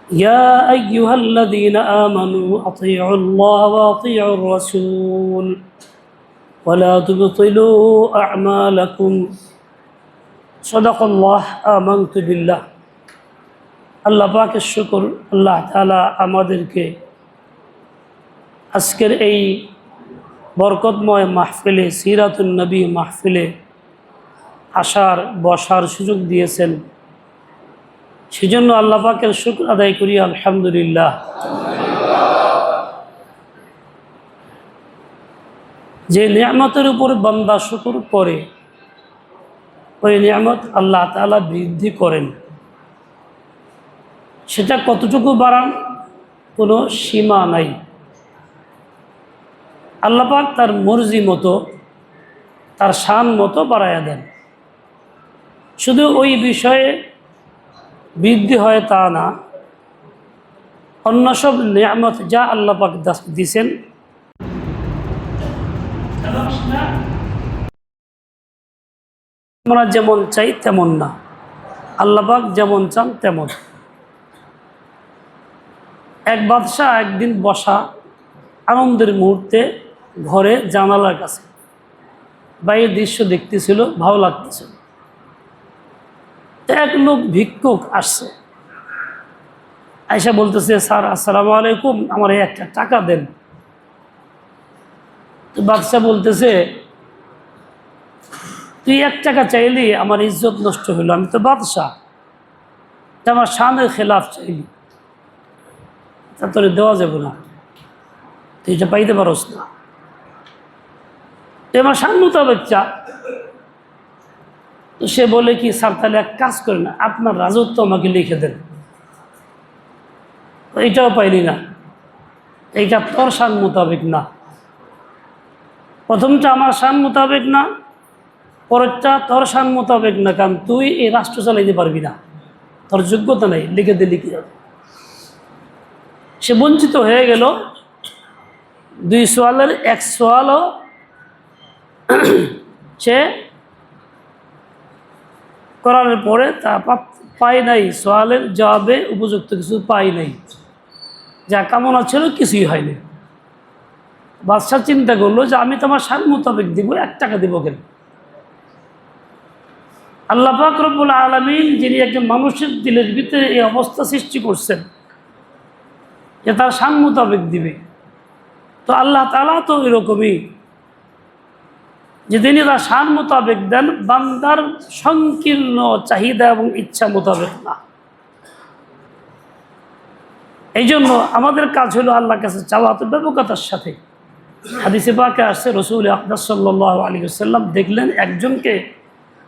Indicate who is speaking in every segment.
Speaker 1: يا أيها الذين آمنوا أطيعوا الله وأطيعوا الرسول ولا تبطلوا أعمالكم صدق الله آمنت بالله আল্লাহ পাকের শুকর আল্লাহ তাআলা আমাদেরকে আজকের এই বরকতময় মাহফিলে সিরাতুন নবী মাহফিলে আসার বসার সুযোগ দিয়েছেন। সেজন্য আল্লাহ পাকের শুকর আদায় করি আলহামদুলিল্লাহ। যে নিয়ামতের উপর বান্দা শুকর করে ওই নিয়ামত আল্লাহ তাআলা বৃদ্ধি করেন। সেটা কতটুকু বাড়ান কোনো সীমা নাই। আল্লাহ পাক তার মর্জি মতো তার শান মতো বাড়াইয়া দেন। শুধু ওই বিষয়ে বৃদ্ধি হয় তা না, অন্য সব নিয়ামত যা আল্লাহ পাক দিছেন আমরা যেমন চাই তেমন না, আল্লাহ পাক যেমন চান তেমন। এক বাদশাহ একদিন বসা আনন্দের মুহূর্তে ঘরে জানালার কাছে বাইরের দৃশ্য দেখতেছিল, ভালো লাগতেছিল। এক লোক ভিক্ষুক আসছে, আয়সা বলতেছে, স্যার আসসালামু আলাইকুম, আমার একটা টাকা দেন। তো বাদশাহ বলতেছে, তুই 1 টাকা চাইলি আমার ইজ্জত নষ্ট হইল, আমি তো বাদশাহ, তা আমার শানের খেলাফ চাইলি, তা তোরে দেওয়া যাবে না, তুই এটা পাইতে পারস না, তুই আমার শান মোতাবেক চা। তো সে বলে কি, স্যার তাহলে এক কাজ করেন না, আপনার রাজত্ব আমাকে লিখে দেন। এইটাও পাইলি না, এইটা তোর শান মোতাবেক না। প্রথমটা আমার শান মোতাবেক না, পরেরটা তোর শান মোতাবেক না, কারণ তুই এই রাষ্ট্র চালাইতে পারবি না, তোর যোগ্যতা নেই, লিখে দে, লিখে যাবে। সে বঞ্চিত হয়ে গেল। 2 সোয়ালের 1 সোয়ালও সে করার পরে তা পাই নাই, সোয়ালের জবাবে উপযুক্ত কিছু পাই নাই, যা কামনা ছিল কিছুই হয়নি। বাদশাহ চিন্তা করলো যে আমি তোমার শান মোতাবেক দিব, 1 টাকা দিব কেন? আল্লাহ পাক রব্বুল আলামিন যিনি একজন মানুষের দিলের ভিতরে এই অবস্থা সৃষ্টি করছেন যে তার শান মোতাবেক দিবে, তো আল্লাহ তাআলা তো এরকমই যে তিনি তার শান মোতাবেক দেন, বান্দার সংকীর্ণ চাহিদা এবং ইচ্ছা মোতাবেক না। এই জন্য আমাদের কাজ হলো আল্লাহর কাছে চাওয়া, তো ব্যাপকতার সাথে। হাদিসে পাকে আসছে, রাসূল আকরাম সাল্লাল্লাহু আলাইহি ওয়াসাল্লাম দেখলেন একজনকে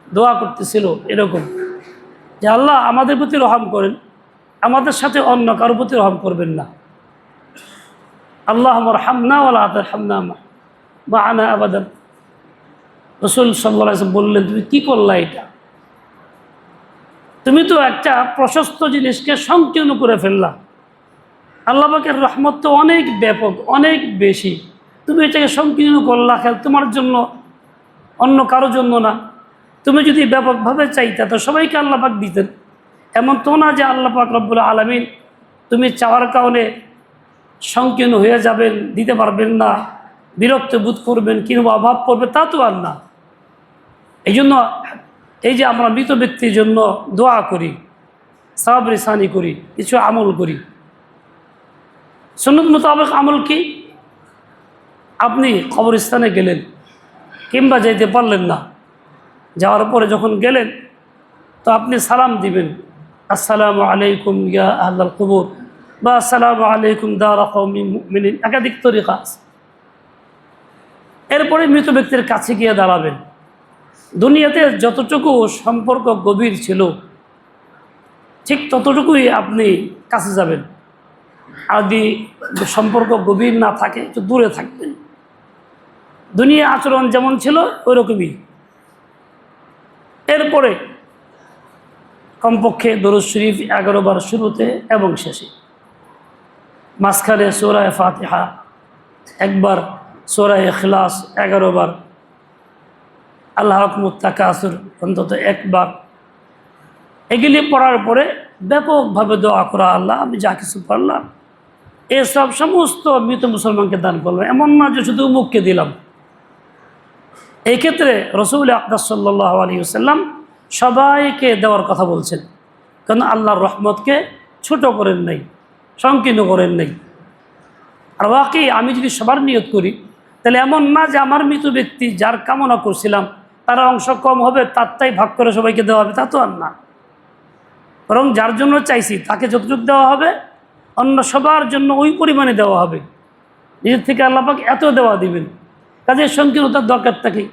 Speaker 1: দোয়া করতেছিল এরকম যে আল্লাহ আমাদের প্রতি রহম করেন, আমাদের সাথে অন্য কারোর প্রতি রহম করবেন না। আল্লাহুম্মা আরহামনা ওয়া লা তারহামনা মা'আনা আবাদান। রাসূল সাল্লাল্লাহু আলাইহি ওয়াসাল্লাম বললেন, তুমি কি করলা এটা? তুমি তো একটা প্রশস্ত জিনিসকে সংকীর্ণ করে ফেললা। আল্লাহ পাকের রহমত তো অনেক ব্যাপক, অনেক বেশি, তুমি এটাকে সংকীর্ণ করলা খেল তোমার জন্য, অন্য কারোর জন্য না। তুমি যদি ব্যাপকভাবে চাইতা তো সবাইকে আল্লাহ পাক দিতেন। এমন তো না যে আল্লাহ পাক রব্বুল আলামিন তুমি চাওয়ার কারণে সংকীর্ণ হয়ে যাবেন, দিতে পারবেন না, বিরক্ত বোধ করবেন কিংবা অভাব পড়বে, তা তো আর না। এই জন্য এই যে আমরা মৃত ব্যক্তির জন্য দোয়া করি, সাবর ইহসানি করি, কিছু আমল করি। সুন্নত মোতাবেক আমল কি? আপনি কবরস্থানে গেলেন কিংবা যেতে পারলেন না, যাওয়ার পরে যখন গেলেন তো আপনি সালাম দিবেন, আসসালামু আলাইকুম ইয়া আহলাল কুবুর, বা আসসালামু আলাইকুম দারা কওমিন মুমিনিন, একাধিক তরিকা আছে। এরপরে মৃত ব্যক্তির কাছে গিয়ে দাঁড়াবেন। দুনিয়াতে যতটুকু সম্পর্ক গভীর ছিল ঠিক ততটুকুই আপনি কাছে যাবেন। আর যদি সম্পর্ক গভীর না থাকে একটু দূরে থাকবেন। দুনিয়া আচরণ যেমন ছিল ওইরকমই। এরপরে কমপক্ষে দরুদ শরীফ 11 বার শুরুতে এবং শেষে, মাঝখানে সূরা ফাতিহা একবার, সূরা ইখলাস 11 বার, আল্লাহ আকমুত তাকাসুর অন্তত 1 বার, এগুলি পড়ার পরে ব্যাপকভাবে দোয়া করা, আল্লাহ আমি যা কিছু পারলাম এসব সমস্ত মৃত মুসলমানকে দান করলাম, এমন না যে শুধু উমুককে দিলাম। এই ক্ষেত্রে রসুল আকরাম সাল্লাল্লাহু আলাইহি ওয়াসাল্লাম সবাইকে দেওয়ার কথা বলছেন, কারণ আল্লাহর রহমতকে ছোট করেন নাই, সংকীর্ণ করেন নাই। আর ওয়াকি আমি যদি সবার নিয়ত করি, তাহলে এমন না যে আমার মৃত ব্যক্তি যার কামনা করছিলাম তার অংশ কম হবে, তারটাই ভাগ করে সবাইকে দেওয়া হবে, তা তো আর না। বরং যার জন্য চাইছি তাকে যতটুকু দেওয়া হবে, অন্য সবার জন্য ওই পরিমাণে দেওয়া হবে। নিজের থেকে আল্লাহ পাক এত দেওয়া দিবেন, কাজের সংকীর্ণতার দরকার থাকে।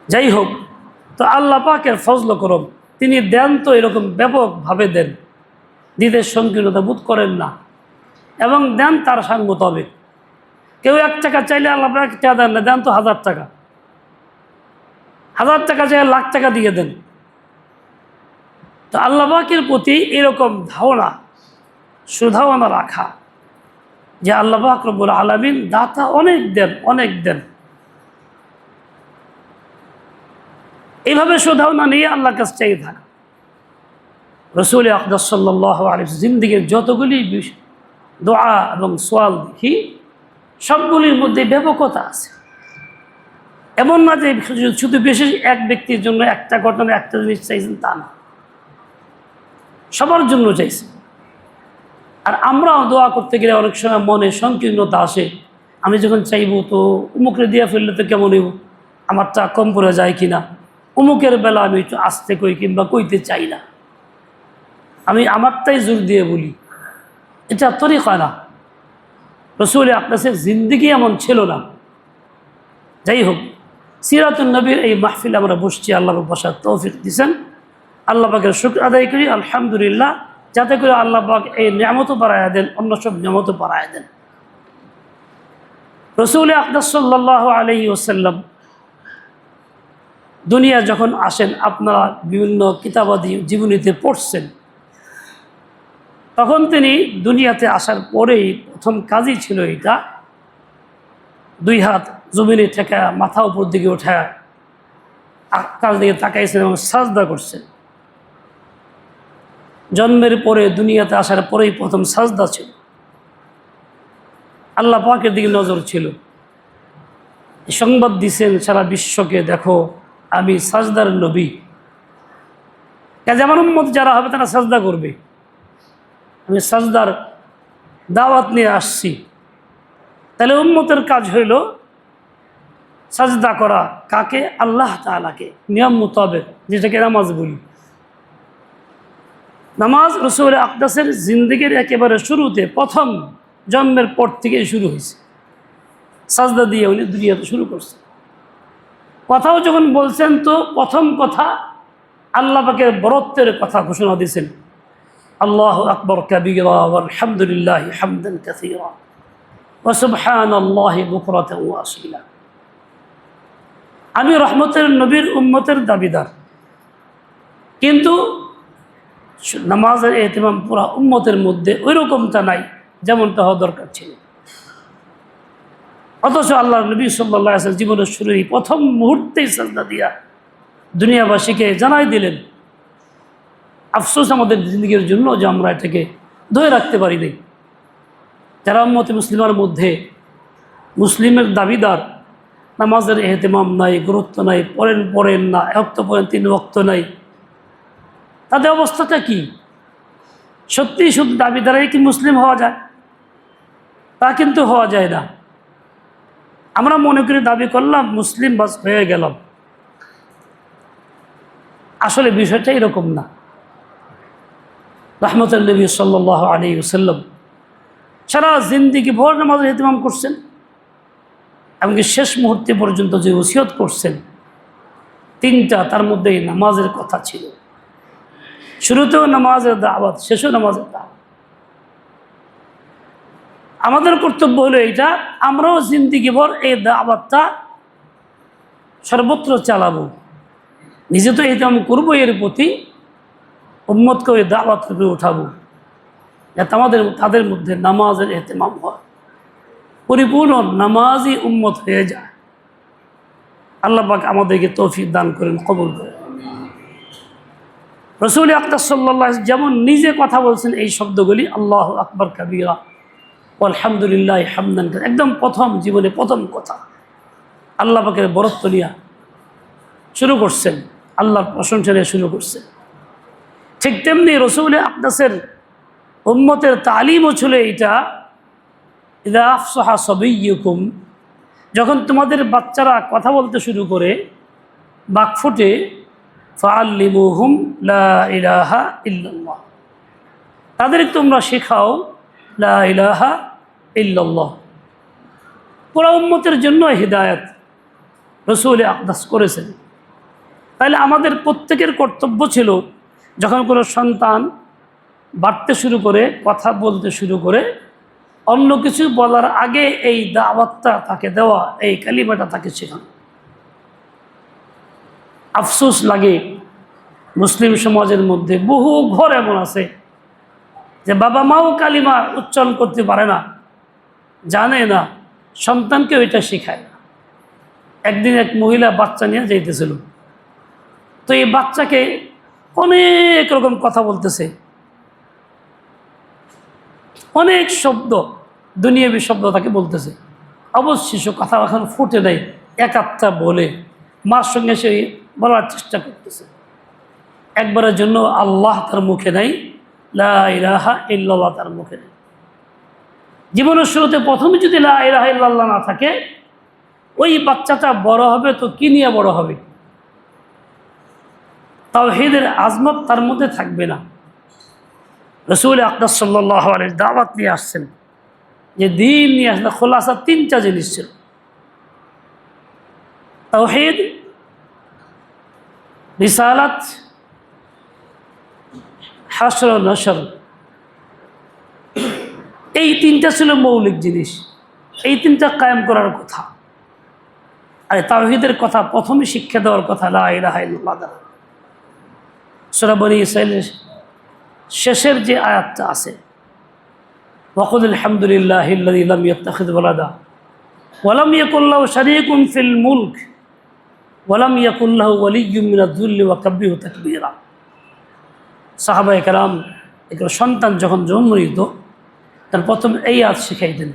Speaker 1: যাই হোক, তো আল্লাহ পাকের ফজল করম, তিনি দেন তো এরকম ব্যাপকভাবে দেন, দিদের সংকীর্ণতা বোধ করেন না, এবং দেন তার সাং মোতাবেক। কেউ 1 টাকা চাইলে আল্লাহ পাক টাকা দেন না, দেন তো 1000 টাকা, 1000 টাকা চাইলে 1,00,000 টাকা দিয়ে দেন। তো আল্লাহ পাকের প্রতি এরকম ধারণা, সুধারণা রাখা যে আল্লাহ পাক রব্বুল আলামিন দাতা, অনেক দেন, অনেক দেন। এইভাবে সুধারণা নিয়ে আল্লাহর কাছে চাই থাকা। রসুল আকরাম সাল্লাল্লাহু আলাইহি ওয়াসাল্লাম জিন্দেগির যতগুলি দোয়া এবং সোয়াল দেখি, সবগুলির মধ্যে ব্যাপকতা আছে। এমন না যে শুধু বিশেষ এক ব্যক্তির জন্য একটা ঘটনা, একটা জিনিস চাইছেন, তা না, সবার জন্য চাইছে। আর আমরাও দোয়া করতে গেলে অনেক সময় মনে সংকীর্ণতা আসে, আমি যখন চাইব তো উমুকরে দিয়ে ফেললে তো কেমন হইব, আমারটা কম পড়ে যায় কিনা, উমুকের বেলা আমি একটু আসতে কই কিংবা কইতে চাই না, আমি আমারটাই জোর দিয়ে বলি, এটা তরিকা না। রসুল আকরামের জিন্দেগি এমন ছিল না। যাই হোক, সিরাতুন নবীর এই মাহফিলে আমরা বসছি, আল্লাহ বসার তৌফিক দিয়েছেন। আল্লাহ পাকের শুকর আদায় করি আলহামদুলিল্লাহ, যাতে করে আল্লাহ পাক এই নিয়ামতও বাড়ায়া দেন, অন্য সব নিয়ামতও বাড়ায়া দেন। রসুল আকরাম সাল্লাল্লাহু আলাইহি ওয়াসাল্লাম দুনিয়া যখন আসেন, আপনারা বিভিন্ন কিতাবাদি জীবনীতে পড়ছেন, তখন তিনি দুনিয়াতে আসার পরেই প্রথম কাজই ছিল এটা, 2 হাত জমিনে ঠেকা, মাথা উপর দিকে ওঠা, আকাশ দিকে তাকাইছেন এবং সাজদা করছেন। জন্মের পরে, দুনিয়াতে আসার পরেই প্রথম সাজদা ছিল। আল্লাহ পাকের দিকে নজর ছিল। সংবাদ দিছেন সারা বিশ্বকে, দেখো আমি সাজদার নবী, কাজে আমার উম্মত যারা হবে তারা সাজদা করবে, আমি সাজদার দাওয়াত নিয়ে আসছি। তাহলে উম্মতের কাজ হইল সাজদা করা, কাকে? আল্লাহ তাআলাকে, নিয়ম মোতাবেক, যেটাকে নামাজ বলি। নামাজ রসুল আকরামের জিন্দেগির একেবারে শুরুতে, প্রথম জন্মের পর থেকেই শুরু হয়েছে, সাজদা দিয়ে উনি দুনিয়াতে শুরু করছেন। কথাও যখন বলছেন, তো প্রথম কথা আল্লাহ পাকের বরত্বের কথা ঘোষণা দিয়েছেন, আল্লাহু আকবার কাবীরা ওয়ালহামদুলিল্লাহি হামদান কাসীরা ওয়া সুবহানাল্লাহি বুকরাতান ওয়া আসীলা। আমি রহমতের নবীর উম্মতের দাবিদার, কিন্তু নামাজের এহতিমাম পুরা উম্মতের মধ্যে ওই রকমটা নাই যেমনটা হওয়া দরকার ছিল। অথচ আল্লাহ নবী সাল্লাল্লাহু আলাইহি ওয়াসাল্লাম জীবনের শুরুই প্রথম মুহূর্তেই সাজদা দিয়া দুনিয়াবাসীকে জানাই দিলেন। আফসোস আমাদের জিন্দগির জন্য যে আমরা এটাকে ধরে রাখতে পারি নাই। যারা উম্মতে মুসলিমার মধ্যে মুসলিমের দাবিদার, নামাজের এহতিমাম নাই, গুরুত্ব নাই, পড়েন না, 1 ওয়াক্ত পড়েন, 3 ওয়াক্ত নাই, তাদের অবস্থাটা কি? সত্যি শুধু দাবিদারাই কি মুসলিম হওয়া যায়? তা কিন্তু হওয়া যায় না। আমরা মনে করি দাবি করলাম, মুসলিম বাস হয়ে গেলাম। আসলে বিষয়টা এরকম না। রহমতুল নবী সাল্লাল্লাহু আলাইহি ওয়াসাল্লাম সারা জিন্দেগি ভর নামাজের ইহতিমাম করছেন, এমনকি শেষ মুহূর্তে পর্যন্ত যে ওসিয়ত করছেন 3টা, তার মধ্যে নামাজের কথা ছিল। শুরুতেও নামাজের দাওয়াত, শেষেও নামাজের দাওয়াত। আমাদের কর্তব্য হলো এইটা, আমরাও জিন্দেগি ভর এই দাওয়াতটা সর্বত্র চালাবো। নিজে তো ইহতিমাম করবো, এর প্রতি উম্মতকে ওই দাওয়াত রূপে উঠাবো, যাতে তাদের মধ্যে নামাজের ইহতিমাম হয়, পরিপূর্ণ নামাজি উম্মত হয়ে যায়। আল্লাহ পাক আমাদেরকে তৌফিক দান করেন, কবুল করেন। রসুল আকরাম সাল্লাল্লাহু আলাইহি ওয়াসাল্লাম যেমন নিজে কথা বলছেন এই শব্দগুলি, আল্লাহু আকবার কাবীরা আলহামদুলিল্লাহ হামদান, একদম প্রথম জীবনে প্রথম কথা আল্লাহ পাকের বরত্ব নিয়ে শুরু করছেন, আল্লাহর প্রশংসা নিয়ে শুরু করছেন। ঠিক তেমনি রসুল আকরামের উম্মতের তালিমও ছিল এইটা, ইযা আফসাহা সাবিয়্যুকুম, যখন তোমাদের বাচ্চারা কথা বলতে শুরু করে বাক ফুটে, ফাআল্লিমুহুম লা ইলাহা ইল্লাল্লাহ, তাদের তোমরা শেখাও লা ইলাহা ইল্লাল্লাহ। পুরা উম্মতের জন্য হিদায়াত রসুল আকরাম করেছেন। তাহলে আমাদের প্রত্যেকের কর্তব্য ছিল, যখন কোনো সন্তান বাড়তে শুরু করে, কথা বলতে শুরু করে, অন্য কিছু বলার আগে এই দাওয়াতটা তাকে দেওয়া, এই কালিমাটা তাকে শেখানো। আফসোস লাগে মুসলিম সমাজের মধ্যে বহু ঘর এমন আছে যে বাবা মাও কালিমা উচ্চারণ করতে পারে না, জানে না, সন্তানকে ওইটা শেখায় না। একদিন এক মহিলা বাচ্চা নিয়ে যাইতেছিল, তো এই বাচ্চাকে অনেক রকম কথা বলতেছে, অনেক শব্দ, দুনিয়াবী শব্দ তাকে বলতেছে। অবশ্য শিশু কথা এখন ফুটে নেয়, এক আধটা বলে মার সঙ্গে সে বলার চেষ্টা করতেছে। একবারের জন্য আল্লাহ তার মুখে নেই, লা ইলাহা ইল্লাল্লাহ তার মুখে নেই। জীবনের শুরুতে প্রথমে যদি লা ইলাহা ইল্লাল্লাহ না থাকে, ওই বাচ্চাটা বড় হবে তো কি নিয়ে বড় হবে? তাওহীদের আজমত তার মধ্যে থাকবে না। রসুল আকরাম সাল্লাল্লাহু আলাইহি দাওয়াত নিয়ে আসছেন, যে দিন নিয়ে আসলে খোলাসা তিনটা জিনিস ছিল: তাওহীদ, রিসালাত, হাসর নসর। এই তিনটা ছিল মৌলিক জিনিস, এই তিনটা কায়েম করার কথা। আর তাওহীদের কথা প্রথমে শিক্ষা দেওয়ার কথা লা ইলাহা ইল্লাল্লাহ। সূরা বনী ইসরাঈলের শেষের যে আয়াতটা আছে, ওয়াকুল আলহামদুলিল্লাহিল্লাযী লাম ইয়াত্তাখিয ওয়ালাদা ওয়া লাম ইয়াকুল লাহু শারীকুন ফিল মুলক ওয়া লাম ইয়াকুল লাহু ওয়ালিয়্যুম মিনায-যুল্লি ওয়া কাব্বিরহু তাকবীরা। সাহাবায়ে কেরাম একজন সন্তান যখন জন্ম নিত, তার প্রথমে এই আয়াত শিখাইতেন।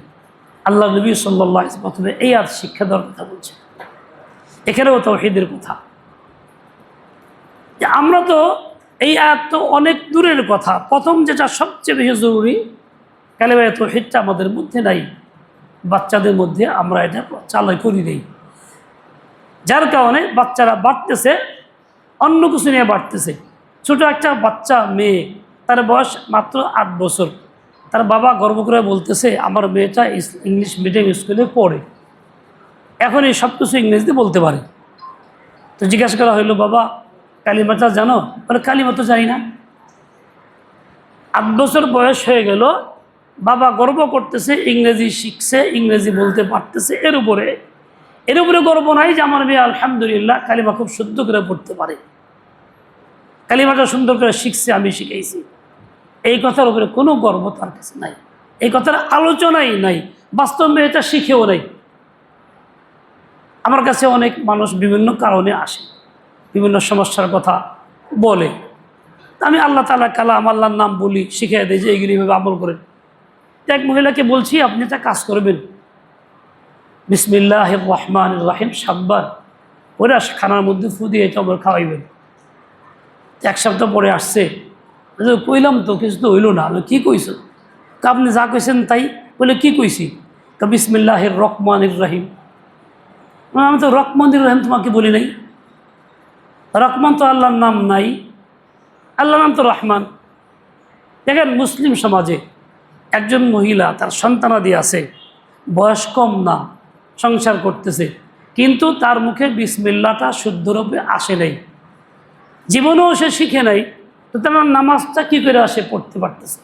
Speaker 1: আল্লাহ নবী সাল্লাল্লাহু আলাইহি ওয়াসাল্লাম প্রথমে এই আয়াত শিক্ষা দেওয়ার কথা বলছেন। এখানেও তাওহীদের কথা। যে আমরা তো এই আয়াত তো অনেক দূরের কথা, প্রথম যেটা সবচেয়ে বেশি জরুরি, কালিমা তাওহীদটা আমাদের মধ্যে নাই, বাচ্চাদের মধ্যে আমরা এটা চালাই করি নেই, যার কারণে বাচ্চারা বাড়তেছে অন্য কিছু নিয়ে বাড়তেছে। ছোট একটা বাচ্চা মেয়ে, তার বয়স মাত্র 8 বছর, তার বাবা গর্ব করে বলতেছে আমার মেয়েটা ইংলিশ মিডিয়াম স্কুলে পড়ে, এখন এই সব কিছু ইংরেজিতে বলতে পারে। তো জিজ্ঞাসা করা হইলো, বাবা কালিমাটা জানো? বলে কালিমা তো জানি না। 8 বছর বয়স হয়ে গেল, বাবা গর্ব করতেছে ইংরেজি শিখছে, ইংরেজি বলতে পারতেছে। এর উপরে গর্ব নাই যে আমার মেয়ে আলহামদুলিল্লাহ কালিমা খুব শুদ্ধ করে পড়তে পারে, কালিমাটা সুন্দর করে শিখছে, আমি শিখাইছি। এই কথার উপরে কোনো গর্ব তার কাছে নাই, এই কথার আলোচনাই নাই, বাস্তব মেয়েটা শিখেও নাই। আমার কাছে অনেক মানুষ বিভিন্ন কারণে আসে, বিভিন্ন সমস্যার কথা বলে, আমি আল্লাহ তাআলা কালাম, আল্লাহর নাম বলি, শিখিয়ে দিই যে এইগুলি ভাবে আমল করেন। এক মহিলাকে বলছি আপনি একটা কাজ করবেন, বিসমিল্লাহির রহমানির রহিম সাতবার ওরা খানার মধ্যে ফু দিয়ে এটা আমার খাওয়াইবেন। 1 সপ্তাহ পরে আসছে, কইলাম তো কিছু তো হইল না। আমি কী কইস? আপনি যা কইছেন তাই। বলে কি কইছি? বিসমিল্লাহির রহমানির রহিম। আমি তো রহমানির রহিম তোমাকে বলি নাই, রহমান তো আল্লাহর নাম নাই, আল্লাহর নাম তো রহমান। দেখেন মুসলিম সমাজে একজন মহিলা তার সন্তানাদি আছে, বয়স কম না, সংসার করতেছে, কিন্তু তার মুখে বিসমিল্লাহটা শুদ্ধরূপে আসে নাই, জীবনেও সে শিখে নাই, তো তার নামাজটা কী করে আসে পড়তে পারতেছে?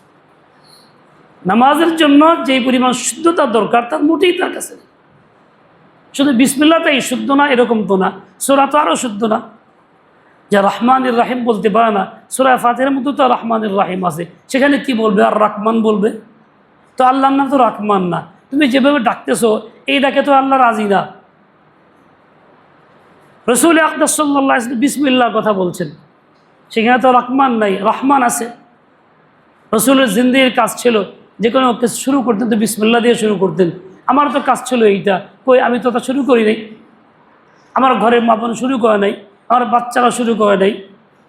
Speaker 1: নামাজের জন্য যেই পরিমাণ শুদ্ধতা দরকার তার মোটেই তার কাছে নেই। শুধু বিসমিল্লাহটাই শুদ্ধ না এরকম তো না, সূরা তো আরও শুদ্ধ না, যে রহমানির রাহিম বলতে পারে না। সূরা ফাতিহার মধ্যে তো রহমানির রাহিম আছে, সেখানে কি বলবে? আর রহমান বলবে? তো আল্লাহর নাম তো রহমান না, তুমি যেভাবে ডাকতেছো এই ডাকে তো আল্লাহ রাজি না। রাসূল আকরাম সাল্লাল্লাহু আলাইহি ওয়াসাল্লাম বিসমিল্লাহর কথা বলছেন, সেখানে তো রহমান নাই, রহমান আছে। রসুলের জিন্দিগির কাজ ছিল যে কোনো কিছু শুরু করতেন তো বিসমিল্লাহ দিয়ে শুরু করতেন। আমার তো কাজ ছিল এইটা, কই আমি তো তা শুরু করি নাই, আমার ঘরের মা বোন শুরু করে নাই, আমার বাচ্চারা শুরু করে নাই।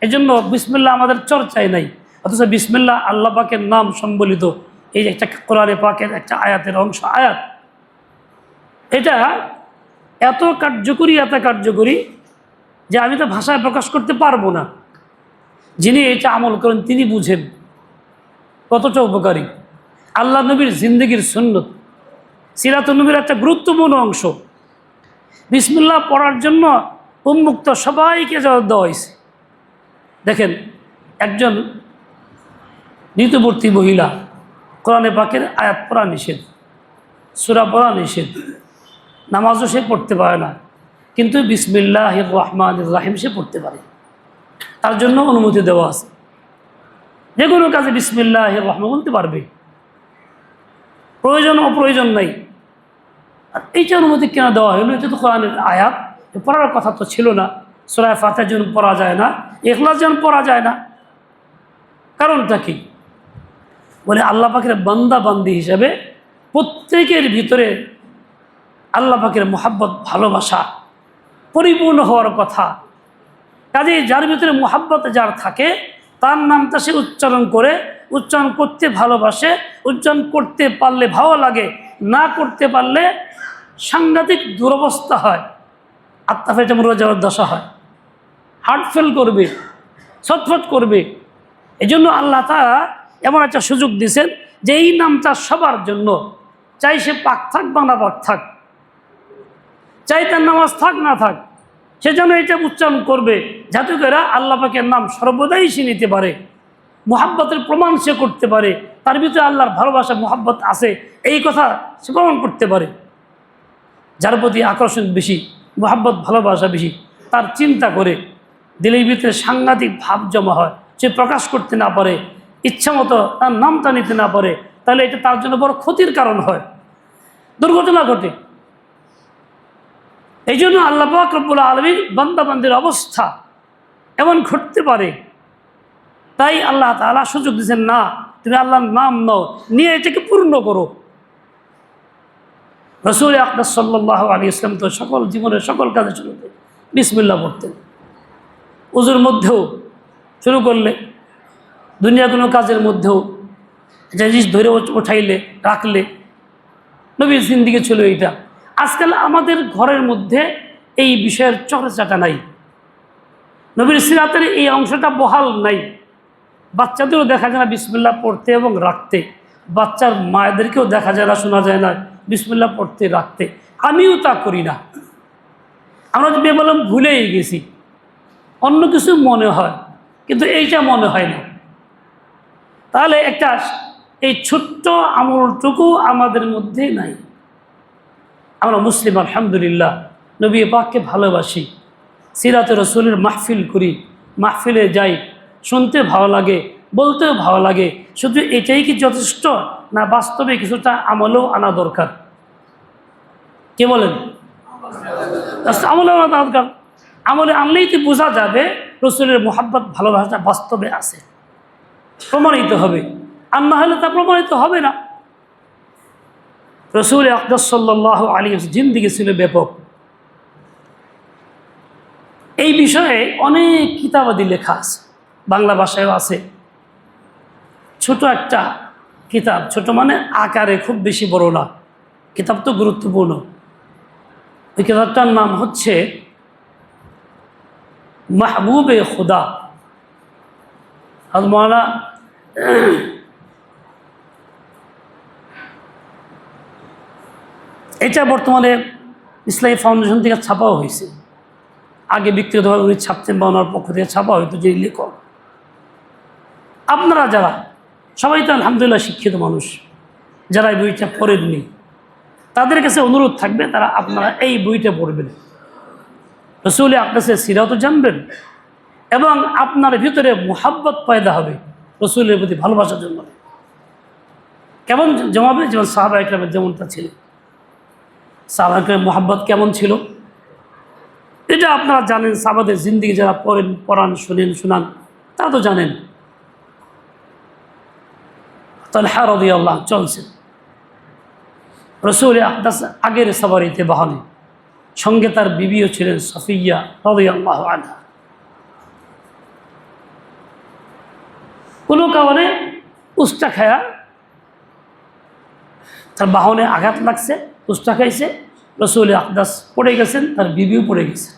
Speaker 1: এই জন্য বিসমিল্লাহ আমাদের চর্চায় নাই। অথচ বিসমিল্লাহ আল্লাহ পাকের নাম সম্বলিত এই যে একটা কোরআনে পাকের একটা আয়াতের অংশ, আয়াত এটা এত কার্যকরী যে আমি তো ভাষায় প্রকাশ করতে পারবো না। যিনি এটা আমল করেন তিনি বুঝেন কতটা উপকারী। আল্লাহ নবীর জিন্দেগির সুন্নত, সিরাতুন নবীর একটা গুরুত্বপূর্ণ অংশ। বিসমিল্লাহ পড়ার জন্য উন্মুক্ত সবাইকে জবাব দেওয়া হয়েছে। দেখেন, একজন ঋতুবর্তী মহিলা, কোরআনে পাকের আয়াত পড়া নিষেধ, সূরা পড়া নিষেধ, নামাজও সে পড়তে পারে না, কিন্তু বিসমিল্লাহির রহমানির রহিম সে পড়তে পারে, তার জন্য অনুমতি দেওয়া আছে। যে কোনো কাজে বিসমিল্লাহির রহমান বলতে পারবে, প্রয়োজন অপ্রয়োজন নাই। আর এইটা অনুমতি কেন দেওয়া হলো? এটা তো কোরআনের আয়াত, পড়ার কথা তো ছিল না। সূরা ফাতিহা যেন পড়া যায় না, ইখলাস যেন পড়া যায় না, কারণটা কি? বলে আল্লাহ পাকের বান্দা বান্দি হিসাবে প্রত্যেকের ভিতরে আল্লাহ পাকের মোহাব্বত ভালোবাসা পরিপূর্ণ হওয়ার কথা। কাজে যার ভিতরে মোহাব্বত যার থাকে তার নামটা সে উচ্চারণ করে, উচ্চারণ করতে ভালোবাসে, উচ্চারণ করতে পারলে ভালো লাগে, না করতে পারলে সাংঘাতিক দুরবস্থা হয়, আত্মা ফেটে মরে যাওয়ার দশা হয়, হার্ট ফেল করবে, ছটফট করবে। এই জন্য আল্লাহ তাআলা এমন একটা সুযোগ দিয়েছেন যে এই নামটা সবার জন্য, চাই সে পাক থাক বা না পাক থাক, চাই তার নামাজ থাক না থাক, সে যেন এটা উচ্চারণ করবে, যাতে করে আল্লাহ পাকের নাম সর্বদাই সে নিতে পারে, মোহাব্বতের প্রমাণ সে করতে পারে, তার ভিতরে আল্লাহর ভালোবাসা মোহাব্বত আছে এই কথা সে প্রমাণ করতে পারে। যার প্রতি আকর্ষণ বেশি, মোহাব্বত ভালোবাসা বেশি, তার চিন্তা করে দিলের ভিতরে সাংঘাতিক ভাব জমা হয়, সে প্রকাশ করতে না পারে, ইচ্ছা মতো তার নামটা নিতে না পারে, তাহলে এটা তার জন্য বড় ক্ষতির কারণ হয়, দুর্ঘটনা ঘটে। এই জন্য আল্লাহ পাক রব্বুল আলামিন বান্দাবান্দির অবস্থা এমন ঘটতে পারে, তাই আল্লাহ তাআলা সুযোগ দিয়েছেন, না তুমি আল্লাহর নাম নাও, নিয়ে এটাকে পূর্ণ করো। রাসূল আকরাম সাল্লাল্লাহু আলাইহি ওয়াসাল্লাম তো সকল জীবনের সকল কাজে শুরুতে বিসমিল্লাহ পড়তেন। ওযুর মধ্যেও শুরু করলে, দুনিয়া কোনো কাজের মধ্যেও যে জিনিস ধরে উঠাইলে রাখলে, নবীর জিন্দেগি ছিল এইটা। আজকাল আমাদের ঘরের মধ্যে এই বিষয়ের চর্চাটা নাই, নবীর সিরাতের এই অংশটা বহাল নাই। বাচ্চাদেরও দেখা যায় না বিসমিল্লাহ পড়তে এবং রাখতে, বাচ্চার মায়েদেরকেও দেখা যায় না, শোনা যায় না বিসমিল্লাহ পড়তে রাখতে। আমিও তা করি না। আমরা যদি বললাম ভুলেই গেছি, অন্য কিছু মনে হয় কিন্তু এইটা মনে হয় না, তাহলে একটা এই ছোট্ট আমলটুকু আমাদের মধ্যে নাই। আমরা মুসলিম আলহামদুলিল্লাহ, নবী পাককে ভালোবাসি, সিরাতে রসুলের মাহফিল করি, মাহফিলে যাই, শুনতে ভালো লাগে, বলতেও ভালো লাগে। শুধু এটাই কি যথেষ্ট, না বাস্তবে কিছুটা আমলেও আনা দরকার? কে বলেন? আমলে আনা দরকার। আমলে আনলেই তো বোঝা যাবে রসুলের মোহাব্বত ভালোবাসা বাস্তবে আছে, প্রমাণিত হবে। আর না হলে তা প্রমাণিত হবে না। রাসূল আকরাম সাল্লাল্লাহু আলাইহি ওয়াসাল্লাম জিন্দেগি ছিল ব্যাপক। এই বিষয়ে অনেক কিতাবাদি লেখা আছে, বাংলা ভাষায়ও আছে। ছোট একটা কিতাব, ছোট মানে আকারে খুব বেশি বড় না, কিতাব তো গুরুত্বপূর্ণ। ওই কিতাবটার নাম হচ্ছে মাহবুবে খুদা। মৌলানা এটা বর্তমানে ইসলামী ফাউন্ডেশন থেকে ছাপাও হয়েছে, আগে ব্যক্তিগতভাবে উনি ছাপতেন বা ওনার পক্ষ থেকে ছাপা হয়তো যে লেখক। আপনারা যারা সবাই তো আলহামদুলিল্লাহ শিক্ষিত মানুষ, যারা এই বইটা পড়েননি তাদের কাছে অনুরোধ থাকবে তারা আপনারা এই বইটা পড়বেন, রাসূল আকরামের সিরাতও জানবেন এবং আপনার ভিতরে মুহাব্বত পয়দা হবে রাসূলের প্রতি ভালোবাসার জন্য। কেমন জমাবে? যেমন সাহাবা ইকরামের যেমনটা ছিল। সাহাবা ইকরামের মুহাব্বত কেমন ছিল এটা আপনারা জানেন, সাহাবাদের জিন্দেগি যারা পড়েন, পড়ান, শোনান তা তো জানেন। তালহা রাদিয়াল্লাহু আনহু চলছেন, রাসূল আকদাস আগের সাওয়ারিতে বাহনে, সঙ্গে তার বিবিও ছিলেন সফিয়া রাদিয়াল্লাহু আনহা। কোনো কারণে উস্তা খায়া তার বাহনে আঘাত লাগছে, উস্তা খাইছে, রাসূল আকদাস পড়ে গেছেন, তার বিবিও পড়ে গেছে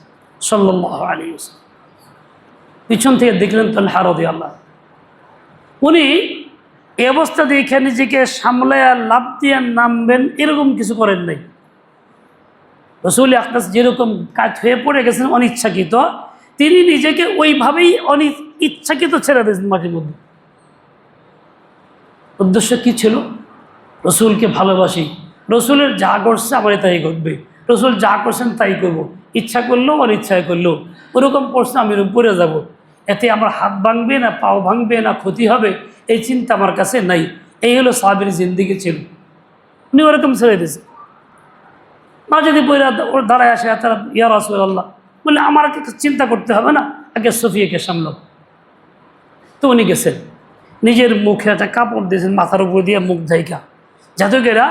Speaker 1: সাল্লাল্লাহু আলাইহি ওয়াসাল্লাম। পিছন থেকে দেখলেন তালহা রাদিয়াল্লাহু, উনি এই অবস্থা দেখে নিজেকে সামলায়া লাভ দিয়ে নামবেন এরকম কিছু করেন নাই। রাসূল আকদাস যেরকম কাজ হয়ে পড়ে গেছেন অনিচ্ছাকৃত, তিনি নিজেকে ওইভাবেই ইচ্ছাকৃত ছেড়ে দিয়েছেন মাটির মধ্যে। উদ্দেশ্য কি ছিল? রসুলকে ভালোবাসি, রসুলের যা করছে আমার তাই ঘটবে, রসুল যা করছেন তাই করব, ইচ্ছা করলেও অনিচ্ছায় করলেও ওরকম করছে আমি পড়ে যাব, এতে আমার হাত ভাঙবে না পাও ভাঙবে না ক্ষতি হবে এই চিন্তা আমার কাছে নাই। এই হলো সাহাবীর জিন্দিগি ছিল। উনি ওরকম ছেড়ে দিয়েছে। মা যদি বইরা ওর দাঁড়ায় আসে তারা, ইয়া রাসূলুল্লাহ, বলে আমার চিন্তা করতে হবে না, আগে সফিয়াকে সামলাও। তো উনি গেছেন, নিজের মুখে একটা কাপড় দিয়েছেন মাথার উপর দিয়ে মুখ ঢাইকা, যাতে এরা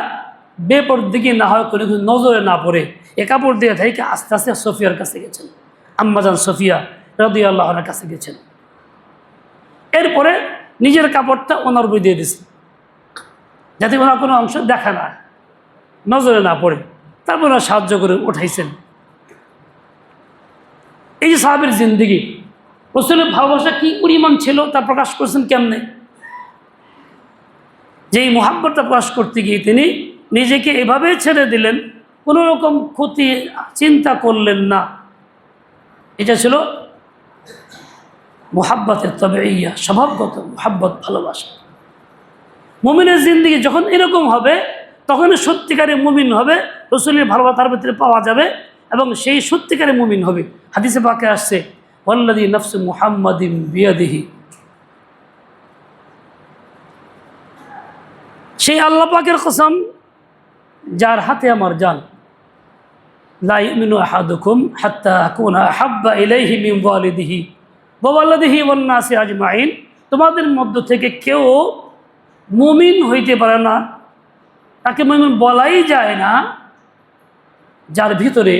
Speaker 1: বেপরদিকে না হয়, কোনো কিছু নজরে না পড়ে, এ কাপড় দিয়ে ঢাইকা আস্তে আস্তে সফিয়ার কাছে গেছেন, আম্মাজান সফিয়া রাদিয়াল্লাহু আনহার কাছে গেছেন। এরপরে নিজের কাপড়টা ওনার উপর দিয়ে দিয়েছেন, যাতে ওনার কোনো অংশ দেখা না, নজরে না পড়ে। তারপর ওনার সাহায্য করে উঠাইছেন। এই যে সাহাবীর জিন্দিগি, রাসূলের ভালোবাসা কি পরিমাণ ছিল তা প্রকাশ করছেন কেমনে? যেই মুহাব্বতটা প্রকাশ করতে গিয়ে তিনি নিজেকে এভাবে ছেড়ে দিলেন, কোনো রকম ক্ষতি চিন্তা করলেন না। এটা ছিল মুহাব্বতের তাবেইয়া, স্বভাবগত মুহাব্বত, ভালোবাসা। মুমিনের জিন্দিগি যখন এরকম হবে তখন সত্যিকারের মুমিন হবে, রাসূলের ভালোবাসা তার ভিতরে পাওয়া যাবে এবং সেই সত্যিকারের মুমিন হবে। হাদিসে পাকে আসছে, ওয়াল্লাযী নাফসু মুহাম্মাদিন বিয়াদিহি, সেই আল্লাহ পাকের কসম যার হাতে আমার জান, লা ইউমিনু আহাদুকুম হাত্তা আকুনা আহাব্বা ইলাইহি মিন ওয়ালিদিহি ওয়া ওয়ালাদিহি ওয়ান নাসি আজমাইন, তোমাদের মধ্য থেকে কেউ মুমিন হইতে পারে না, তাকে মুমিন বলাই যায় না, যার ভিতরে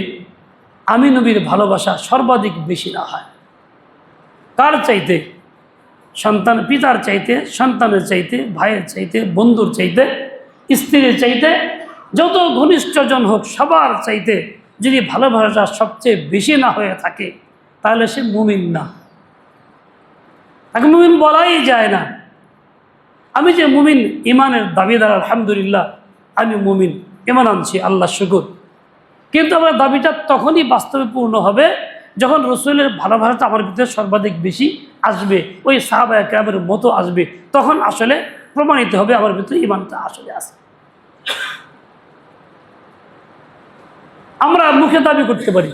Speaker 1: আমি নবীর ভালোবাসা সর্বাধিক বেশি না হয়। কার চাইতে? সন্তান, পিতার চাইতে, সন্তানের চাইতে, ভাইয়ের চাইতে, বন্ধুর চাইতে, স্ত্রীর চাইতে, যত ঘনিষ্ঠজন হোক সবার চাইতে যদি ভালোবাসা সবচেয়ে বেশি না হয়ে থাকে তাহলে সে মুমিন না, তাকে মুমিন বলাই যায় না। আমি যে মুমিন, ইমানের দাবিদার, আলহামদুলিল্লাহ আমি মুমিন, ইমান আনছি, আল্লাহ শুকর। কিন্তু আমার দাবিটা তখনই বাস্তবে পূর্ণ হবে যখন রাসূলের ভালোবাসাটা আমার ভিতরে সর্বাধিক বেশি আসবে, ওই সাহাবায়ে কেরামের মতো আসবে, তখন আসলে প্রমাণিত হবে আমার ভিতরে ইমানটা আসলে আছে। আমরা মুখে দাবি করতে পারি,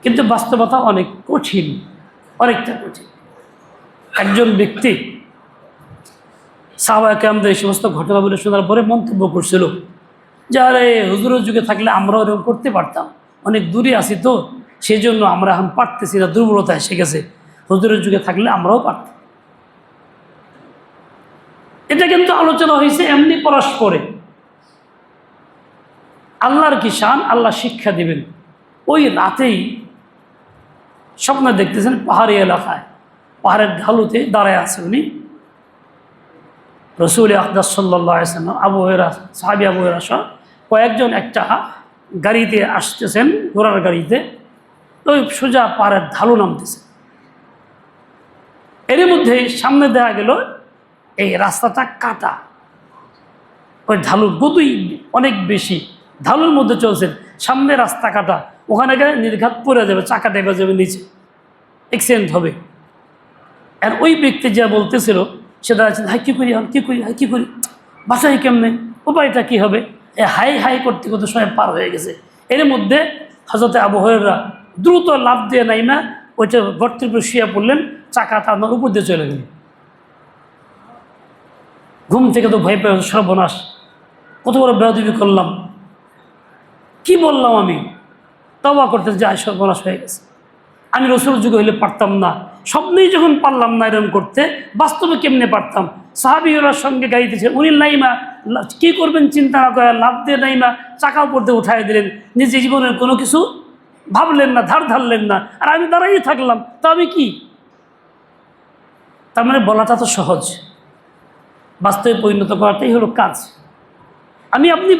Speaker 1: কিন্তু বাস্তবতা অনেক কঠিন, অনেকটা কঠিন। একজন ব্যক্তি সাহাবায়ে কেরামদের এই সমস্ত ঘটনাগুলো শোনার পরে মন্তব্য করছিল যে, আরে হুজুরের যুগে থাকলে আমরাও এরকম করতে পারতাম, অনেক দূরে আছি তো সেই জন্য আমরা এখন পারতেছি না, দুর্বলতা এসে গেছে, হুজুরের যুগে থাকলে আমরাও পারতাম। এটা কিন্তু আলোচনা হয়েছে এমনি পরস্পরে। আল্লাহর কি শান, আল্লাহ শিক্ষা দিবেন। ওই রাতেই স্বপ্ন দেখতেছেন পাহাড়ি এলাকায়, পাহাড়ের ঢালুতে দাঁড়ায় আছে উনি, রাসূল আকদাস সাল্লাল্লাহু আলাইহি ওয়াসাল্লাম, আবু হুরায়রা, সাহাবী আবু হুরায়রা সহ কয়েকজন একটা গাড়িতে আসতেছেন, ঘোড়ার গাড়িতে, ওই সোজা পাহাড়ের ঢালু নামতেছে। এর মধ্যে সামনে দেখা গেল এই রাস্তাটা কাটা, ওই ঢালুর গতি অনেক বেশি, ঢালুর মধ্যে চলছেন, সামনে রাস্তা কাটা, ওখানে গেলে নির্ঘাত পড়ে যাবে, চাকা ডেবে যাবে নিচে, অ্যাক্সিডেন্ট হবে। আর ওই ব্যক্তি যা বলতেছিল সে দাঁড়াচ্ছেন, হাই কী করি, কী করি, হাই কী করি, বাঁচাই কেমনে, উপায়টা কী হবে, এ হাই হাই করতে করতে সময় পার হয়ে গেছে। এর মধ্যে হযরতে আবু হুরায়রা দ্রুত লাফ দিয়ে নাইমা ওইটা গর্তের উপর শুয়ে পড়লেন, চাকা টানার উপর দিয়ে চলে গেলেন। ঘুম থেকে তো ভয় পেয়ে, সর্বনাশ, কত বড় বেয়াদবি করলাম, কি বললাম আমি, তওবা করতে যাই, সর্বনাশ হয়ে গেছে, আমি রাসূলের যুগে হইলে পারতাম না, স্বপ্নেই যখন পারলাম না এরকম করতে, বাস্তবে কেমনে পারতাম? সাহাবীরা সঙ্গে গাইতেছে, উনি নাইমা কি করবেন চিন্তা না করে লাভ দিয়ে নাইমা চাকা উপর দিয়ে উঠাই দিলেন, নিজে জীবনের কোনো কিছু ভাবলেন না, ধার ধারলেন না, আর আমি দাঁড়াই থাকলাম, তো আমি কি? তার মানে বলাটা তো সহজ, বাস্তবে পরিণত করাটাই হলো কাজ। আমি আপনি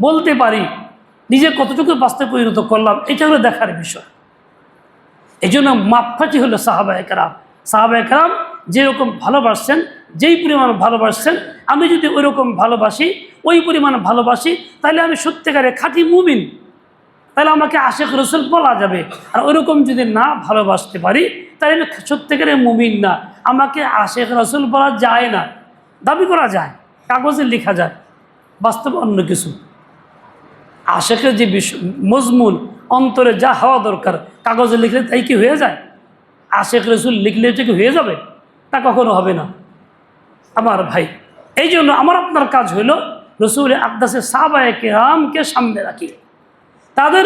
Speaker 1: বলতে পারি, নিজে কতটুকু বাস্তবে পরিণত করলাম এটা হলো দেখার বিষয়। এই জন্য মাপকাঠি হলো সাহাবায়ে কেরাম। সাহাবায়ে কেরাম যেরকম ভালোবাসছেন, যেই পরিমাণ ভালোবাসছেন, আমি যদি ওই রকম ভালোবাসি, ওই পরিমাণ ভালোবাসি, তাহলে আমি সত্যিকারে খাঁটি মুমিন, তাহলে আমাকে আশিক রাসূল বলা যাবে। আর ওইরকম যদি না ভালোবাসতে পারি, তাহলে আমি সত্যিকারে মুমিন না, আমাকে আশিক রাসূল বলা যায় না। দাবি করা যায়, কাগজে লেখা যায়, বাস্তবে অন্য কিছু। আশিকের যে মজমুন, অন্তরে যা হওয়া দরকার, কাগজে লিখলে তাই কি হয়ে যায়? আশিক রাসূল লিখলে এটা কি হয়ে যাবে? তা কখনো হবে না আমার ভাই। এই জন্য আমার আপনার কাজ হইল রসুল আকদাসে সাহাবায়ে কেরামকে সামনে রাখি, তাদের